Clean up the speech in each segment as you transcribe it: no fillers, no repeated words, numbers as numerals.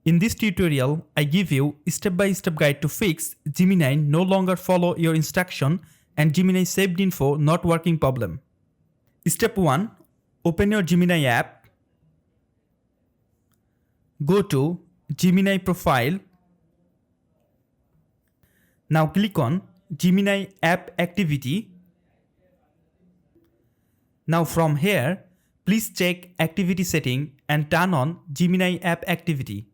In this tutorial, I give you step-by-step guide to fix Gemini no longer follow your instruction and Gemini saved info not working problem. Step 1. Open your Gemini app. Go to Gemini profile. Now click on Gemini app activity. Now from here, please check activity setting and turn on Gemini app activity.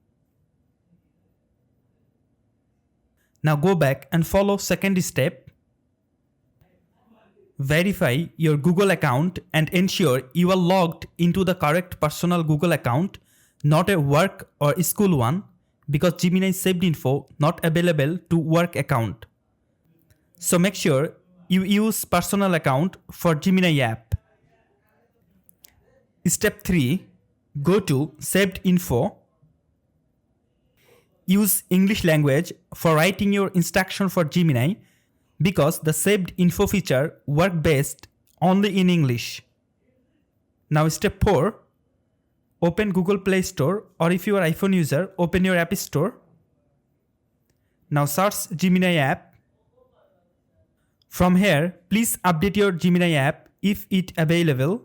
Now go back and follow second step. Verify your Google account and ensure you are logged into the correct personal Google account, not a work or school one, because Gemini saved info not available to work account. So make sure you use personal account for Gemini app. Step 3. Go to saved info. Use English language for writing your instruction for Gemini because the saved info feature works best only in English. Now step 4. Open Google Play Store, or if you are iPhone user, open your App Store. Now search Gemini app. From here, please update your Gemini app if it available.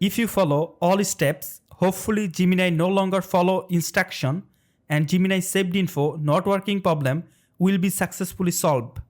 If you follow all steps, hopefully Gemini no longer follow instruction and Gemini saved info not working problem will be successfully solved.